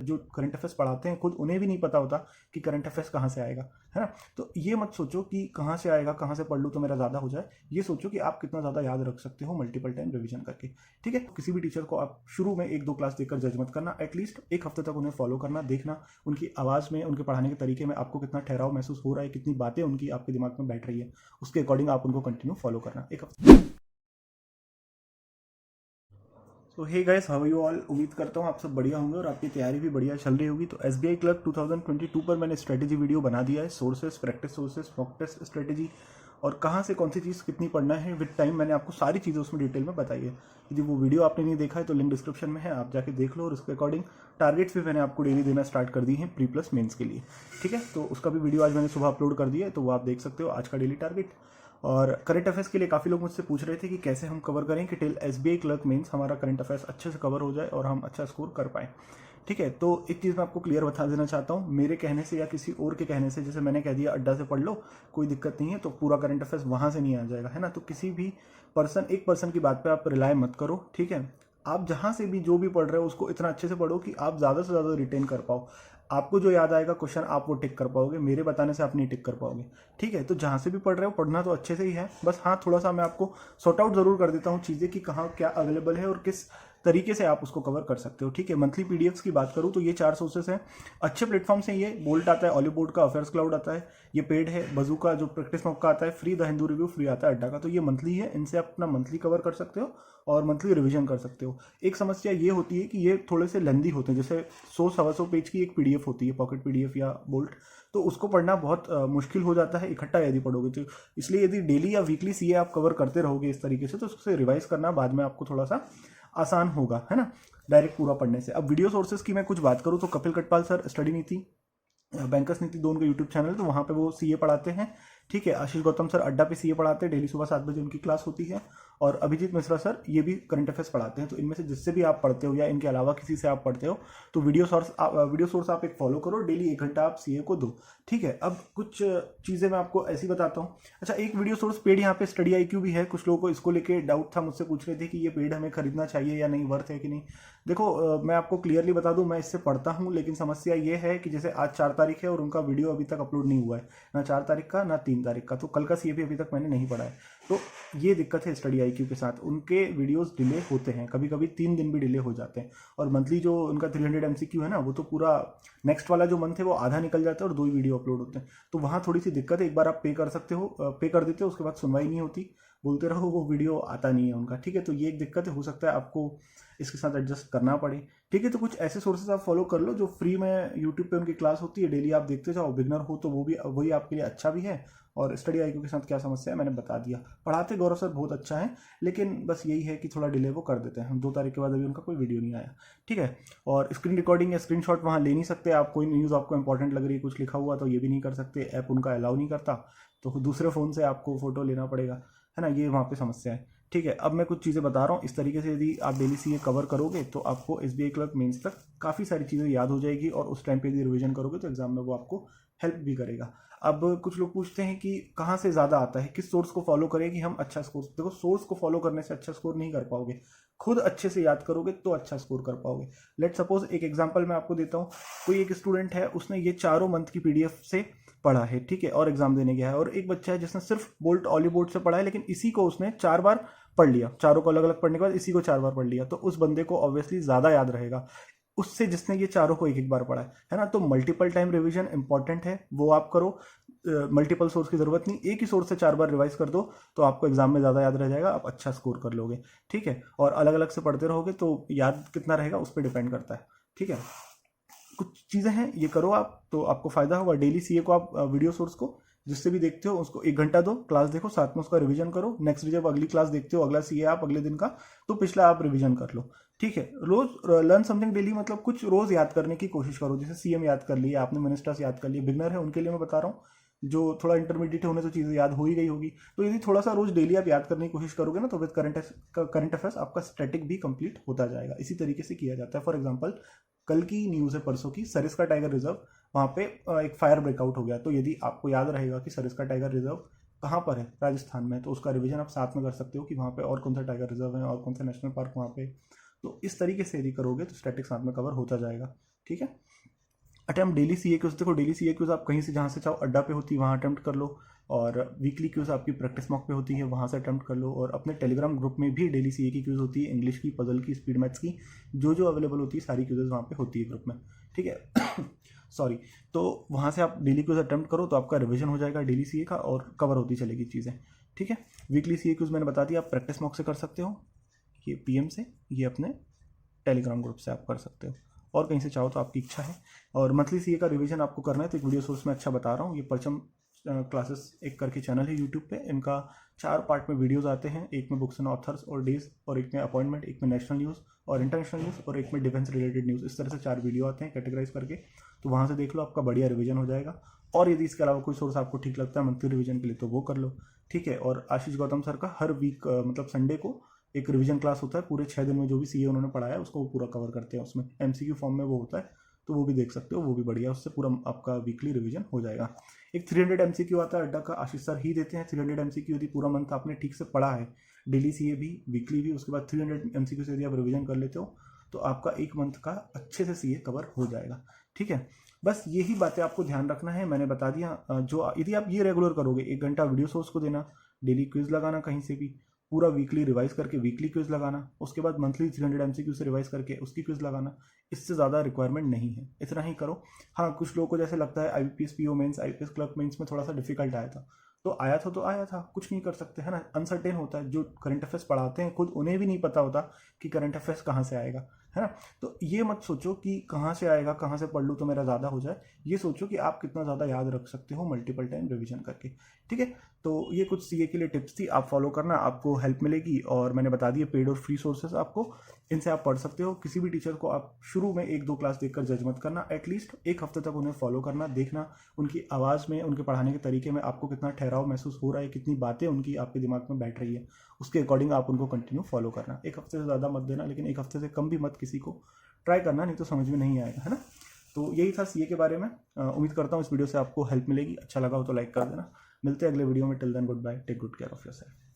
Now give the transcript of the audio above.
जो current affairs पढ़ाते हैं खुद उन्हें भी नहीं पता होता कि करंट अफेयर्स कहाँ से आएगा, है ना। तो ये मत सोचो कि कहाँ से आएगा, कहाँ से पढ़ लूँ तो मेरा ज़्यादा हो जाए। ये सोचो कि आप कितना ज़्यादा याद रख सकते हो मल्टीपल टाइम रिवीजन करके, ठीक है। किसी भी टीचर को आप शुरू में 1-2 क्लास देखकर जज मत करना, एटलीस्ट 1 हफ्ते तक उन्हें फॉलो करना, देखना उनकी आवाज़ में, उनके पढ़ाने के तरीके में आपको कितना ठहराव महसूस हो रहा है, कितनी बातें उनकी आपके दिमाग में बैठ रही है, उसके अकॉर्डिंग आप उनको कंटिन्यू फॉलो करना 1 हफ्ते। तो hey guys, how are you all. उम्मीद करता हूँ आप सब बढ़िया होंगे और आपकी तैयारी भी बढ़िया चल रही होगी। तो एसबीआई क्लर्क 2022 पर मैंने स्ट्रेटेजी वीडियो बना दिया है, sources, practice sources, mock test strategy और कहाँ से कौन सी चीज़ कितनी पढ़ना है विद टाइम, मैंने आपको सारी चीज़ें उसमें डिटेल में बताई है। यदि वो वीडियो आपने नहीं देखा है तो लिंक डिस्क्रिप्शन में है, आप जाके देख लो। और उसके अकॉर्डिंग टारगेट्स भी मैंने आपको डेली देना स्टार्ट कर दी हैं प्री प्लस मेंस के लिए, ठीक है। तो उसका भी वीडियो आज मैंने सुबह अपलोड कर दिया है, तो वो आप देख सकते हो आज का डेली टारगेट। और करंट अफेयर्स के लिए काफ़ी लोग मुझसे पूछ रहे थे कि कैसे हम कवर करें कि टिल एसबीआई क्लर्क मेंस हमारा करंट अफेयर्स अच्छे से कवर हो जाए और हम अच्छा स्कोर कर पाएँ, ठीक है। तो एक चीज़ मैं आपको क्लियर बता देना चाहता हूँ, मेरे कहने से या किसी और के कहने से, जैसे मैंने कह दिया अड्डा से पढ़ लो कोई दिक्कत नहीं है, तो पूरा करंट अफेयर्स वहाँ से नहीं आ जाएगा, है ना। तो किसी भी एक पर्सन की बात पे आप रिलाय मत करो, ठीक है। आप जहाँ से भी जो भी पढ़ रहे हो उसको इतना अच्छे से पढ़ो कि आप ज़्यादा से ज़्यादा रिटेन कर पाओ। आपको जो याद आएगा क्वेश्चन आप वो टिक कर पाओगे, मेरे बताने से आप नहीं टिक कर पाओगे, ठीक है। तो जहाँ से भी पढ़ रहे हो पढ़ना तो अच्छे से ही है, बस हाँ थोड़ा सा मैं आपको सॉर्ट आउट ज़रूर कर देता हूँ चीज़ें कि कहाँ क्या अवेलेबल है और किस तरीके से आप उसको कवर कर सकते हो, ठीक है। मंथली पीडीएफ्स की बात करूँ तो ये 4 सोर्सेस हैं, अच्छे प्लेटफॉर्म से। ये बोल्ट आता है, ऑलीवुड का अफेयर्स क्लाउड आता है, ये पेड है। बजू का जो प्रैक्टिस मॉक का आता है free, the Hindu review free आता है अड्डा का। तो ये मंथली है, इनसे आप अपना मंथली कवर कर सकते हो और मंथली रिवीजन कर सकते हो। एक समस्या ये होती है कि ये थोड़े से लेंदी होते हैं, जैसे 100-125 पेज की एक पीडीएफ होती है, पॉकेट पीडीएफ या बोल्ट, तो उसको पढ़ना बहुत मुश्किल हो जाता है इकट्ठा यदि पढ़ोगे तो। इसलिए यदि डेली या वीकली सीए आप कवर करते रहोगे इस तरीके से, तो उससे रिवाइज करना बाद में आपको थोड़ा सा आसान होगा, है ना, डायरेक्ट पूरा पढ़ने से। अब वीडियो सोर्सेज की मैं कुछ बात करूँ तो कपिल कटपाल सर स्टडी नीति, बैंकर्स नीति 2 उनका यूट्यूब चैनल, तो वहाँ पे वो सीए पढ़ाते हैं, ठीक है। आशीष गौतम सर अड्डा पे सीए पढ़ाते हैं, डेली सुबह 7 बजे उनकी क्लास होती है। और अभिजीत मिश्रा सर ये भी करंट अफेयर्स पढ़ाते हैं। तो इनमें से जिससे भी आप पढ़ते हो या इनके अलावा किसी से आप पढ़ते हो तो वीडियो सोर्स आप एक फॉलो करो, डेली 1 घंटा आप सीए को दो, ठीक है। अब कुछ चीज़ें मैं आपको ऐसी बताता हूँ। अच्छा, एक वीडियो सोर्स पेड यहाँ पे स्टडी IQ भी है। कुछ लोगों को इसको लेके डाउट था, मुझसे पूछ रहे थे कि ये पेड हमें खरीदना चाहिए या नहीं, वर्थ है कि नहीं। देखो मैं आपको क्लियरली बता दूं, मैं इससे पढ़ता हूं, लेकिन समस्या ये है कि जैसे आज 4 तारीख है और उनका वीडियो अभी तक अपलोड नहीं हुआ है, ना 4 तारीख का ना 3 तारीख का, तो कल का सीए भी अभी तक मैंने नहीं पढ़ा है। तो ये दिक्कत है स्टडी IQ के साथ, उनके वीडियोस डिले होते हैं, कभी कभी 3 दिन भी डिले हो जाते हैं। और मंथली जो उनका 300 MCQ है ना, वो तो पूरा नेक्स्ट वाला जो मंथ है वो आधा निकल जाता है और 2 ही वीडियो अपलोड होते हैं। तो वहाँ थोड़ी सी दिक्कत है। एक बार आप पे कर सकते हो, पे कर देते हो, उसके बाद सुनवाई नहीं होती, बोलते रहो वो वीडियो आता नहीं है उनका, ठीक है। तो ये एक दिक्कत है, हो सकता है आपको इसके साथ एडजस्ट करना पड़े, ठीक है। तो कुछ ऐसे सोर्सेज आप फॉलो कर लो जो फ्री में यूट्यूब पे उनकी क्लास होती है, डेली आप देखते जाओ। बिगनर हो तो वो भी वही आपके लिए अच्छा भी है। और स्टडी IQ के साथ क्या समस्या है मैंने बता दिया। पढ़ाते गौरव सर बहुत अच्छा है, लेकिन बस यही है कि थोड़ा डिले वो कर देते हैं। 2 तारीख के बाद अभी उनका कोई वीडियो नहीं आया, ठीक है। और स्क्रीन रिकॉर्डिंग या स्क्रीनशॉट वहाँ ले नहीं सकते आप। कोई न्यूज़ आपको इंपॉर्टेंट लग रही है, कुछ लिखा हुआ, तो ये भी नहीं कर सकते, ऐप उनका अलाउ नहीं करता। तो दूसरे फ़ोन से आपको फोटो लेना पड़ेगा, है ना, ये वहाँ पे समस्या है, ठीक है। अब मैं कुछ चीज़ें बता रहा हूँ, इस तरीके से यदि आप डेली सीए कवर करोगे तो आपको SBI क्लर्क मेंस तक काफ़ी सारी चीज़ें याद हो जाएगी, और उस टाइम पे यदि रिवीजन करोगे तो एग्जाम में वो आपको हेल्प भी करेगा। अब कुछ लोग पूछते हैं कि कहाँ से ज़्यादा आता है, किस सोर्स को फॉलो करें कि हम अच्छा स्कोर। देखो, सोर्स को फॉलो करने से अच्छा स्कोर नहीं कर पाओगे, खुद अच्छे से याद करोगे तो अच्छा स्कोर कर पाओगे। लेट सपोज एक एग्जांपल मैं आपको देता हूँ। कोई एक स्टूडेंट है, उसने ये चारों मंथ की पीडीएफ से पढ़ा है, ठीक है, और एग्जाम देने गया है। और एक बच्चा है जिसने सिर्फ बोल्ट ऑलीवुड से पढ़ा है, लेकिन इसी को उसने 4 बार पढ़ लिया, चारों को अलग अलग पढ़ने के बाद इसी को 4 बार पढ़ लिया, तो उस बंदे को ऑब्वियसली ज़्यादा याद रहेगा उससे जिसने ये चारों को 1-1 बार पढ़ा है ना। तो मल्टीपल टाइम रिवीजन इंपॉर्टेंट है, वो आप करो। मल्टीपल सोर्स की जरूरत नहीं, एक ही सोर्स से 4 बार रिवाइज कर दो तो आपको एग्जाम में ज़्यादा याद रह जाएगा, आप अच्छा स्कोर कर लोगे, ठीक है। और अलग अलग से पढ़ते रहोगे तो याद कितना रहेगा उस पर डिपेंड करता है, ठीक है। कुछ चीज़ें हैं, ये करो आप तो आपको फायदा होगा। डेली सीए को आप वीडियो सोर्स को जिससे भी देखते हो उसको 1 घंटा दो, क्लास देखो, साथ में उसका रिवीजन करो। नेक्स्ट जब अगली क्लास देखते हो, अगला सीए आप अगले दिन का, तो पिछला आप रिवीजन कर लो, ठीक है। रोज लर्न समथिंग डेली, मतलब कुछ रोज याद करने की कोशिश करो। जैसे सीएम याद कर लिया आपने, मिनिस्टर्स याद कर लिए, बिगनर है उनके लिए मैं बता रहा हूँ। जो थोड़ा इंटरमीडिएट है उन्हें तो चीज़ें याद हो ही गई होगी। तो यदि थोड़ा सा रोज डेली आप याद करने की कोशिश करोगे ना, तो विद करंट अफेयर्स आपका स्टैटिक भी कंप्लीट होता जाएगा। इसी तरीके से किया जाता है। फॉर एग्जाम्पल, कल की न्यूज़ है, परसों की, सरिस्का टाइगर रिजर्व, वहाँ पे एक फायर ब्रेकआउट हो गया। तो यदि आपको याद रहेगा कि सरिस्का टाइगर रिजर्व कहाँ पर है, राजस्थान में, तो उसका रिवीजन आप साथ में कर सकते हो कि वहाँ पे और कौन सा टाइगर रिजर्व है और कौन सा नेशनल पार्क वहाँ पे। तो इस तरीके से यदि करोगे तो स्टैटिक साथ में कवर होता जाएगा। ठीक है। Attempt daily C A quizzes, देखो डेली सी ए क्यूज आप कहीं से जहाँ से चाहो अड्डा पे होती है वहाँ अटैम्प्ट कर लो, और वीकली क्यूज आपकी प्रैक्टिस मॉक पे होती है वहाँ से अटैम्प्ट कर लो, और अपने टेलीग्राम ग्रुप में भी डेली सी ए की क्यूज होती है, इंग्लिश की, पजल की, स्पीड मैथ्स की, जो अवेलेबल होती है सारी क्यूजेज वहाँ पे होती है ग्रुप में, ठीक है। सॉरी, तो वहाँ से आप डेली क्यूज अटैम्प्ट करो तो आपका रिविजन हो जाएगा डेली सी ए का और कवर होती चलेगी चीज़ें, ठीक है। वीकली सी ए क्यूज मैंने बता दिया, आप प्रैक्टिस मॉक से कर सकते हो, ये पीएम से, ये अपने टेलीग्राम ग्रुप से आप कर सकते हो, और कहीं से चाहो तो आपकी इच्छा है। और मंथली सीए का रिवीजन आपको करना है तो एक वीडियो सोर्स में अच्छा बता रहा हूँ, ये परचम क्लासेस एक करके चैनल है यूट्यूब पे, इनका 4 पार्ट में वीडियोस आते हैं, एक में बुक्स एंड ऑथर्स और डेज, और एक में अपॉइंटमेंट, एक में नेशनल न्यूज़ और इंटरनेशनल न्यूज़, और एक में डिफेंस रिलेटेड न्यूज़, इस तरह से 4 वीडियो आते हैं कैटेगराइज करके, तो वहाँ से देख लो, आपका बढ़िया रिवीजन हो जाएगा। और यदि इसके अलावा कोई सोर्स आपको ठीक लगता है मंथली रिवीजन के लिए तो वो कर लो, ठीक है। और आशीष गौतम सर का हर वीक मतलब संडे को एक रिवीजन क्लास होता है, पूरे 6 दिन में जो भी सीए उन्होंने पढ़ाया है उसको वो पूरा कवर करते हैं, उसमें एमसीक्यू फॉर्म में वो होता है, तो वो भी देख सकते हो, वो भी बढ़िया, उससे पूरा आपका वीकली रिवीजन हो जाएगा। एक 300 एमसीक्यू आता है अड्डा का, आशीष सर ही देते हैं 300 एमसीक्यू, यदि पूरा मंथ आपने ठीक से पढ़ा है, डेली सीए भी वीकली भी, उसके बाद 300 एमसीक्यू से यदि आप रिवीजन कर लेते हो तो आपका एक मंथ का अच्छे से सीए कवर हो जाएगा, ठीक है। बस यही बातें आपको ध्यान रखना है, मैंने बता दिया। जो यदि आप ये रेगुलर करोगे, 1 घंटा वीडियो सोर्स को देना, डेली क्विज लगाना कहीं से भी, पूरा वीकली रिवाइज करके वीकली क्विज लगाना, उसके बाद मंथली 300 एमसीक्यू से रिवाइज करके उसकी क्विज लगाना, इससे ज़्यादा रिक्वायरमेंट नहीं है, इतना ही करो। हाँ, कुछ लोगों को जैसे लगता है IBPS PO mains, IPS clerk mains में थोड़ा सा डिफिकल्ट आया था, तो आया था, कुछ नहीं कर सकते, है ना, अनसर्टेन होता है, जो करंट अफेयर्स पढ़ाते हैं खुद उन्हें भी नहीं पता होता कि करंट अफेयर्स कहाँ से आएगा, है ना। तो ये मत सोचो कि कहाँ से आएगा, कहाँ से पढ़ लूँ तो मेरा ज़्यादा हो जाए, ये सोचो कि आप कितना ज़्यादा याद रख सकते हो मल्टीपल टाइम रिवीजन करके, ठीक है। तो ये कुछ सीए के लिए टिप्स थी, आप फॉलो करना, आपको हेल्प मिलेगी। और मैंने बता दिए पेड और फ्री सोर्सेज आपको, इनसे आप पढ़ सकते हो। किसी भी टीचर को आप शुरू में 1-2 क्लास देखकर जज मत करना, एटलीस्ट 1 हफ्ते तक उन्हें फॉलो करना, देखना उनकी आवाज़ में, उनके पढ़ाने के तरीके में आपको कितना ठहराव महसूस हो रहा है, कितनी बातें उनकी आपके दिमाग में बैठ रही है, उसके अकॉर्डिंग आप उनको कंटिन्यू फॉलो करना। 1 हफ्ते से ज़्यादा मत देना, लेकिन 1 हफ्ते से कम भी मत किसी को ट्राई करना, नहीं तो समझ में नहीं आएगा, है ना। तो यही था सीए के बारे में। उम्मीद करता हूँ इस वीडियो से आपको हेल्प मिलेगी, अच्छा लगा हो तो लाइक कर देना। मिलते हैं अगले वीडियो में, till then goodbye, take good care of yourself.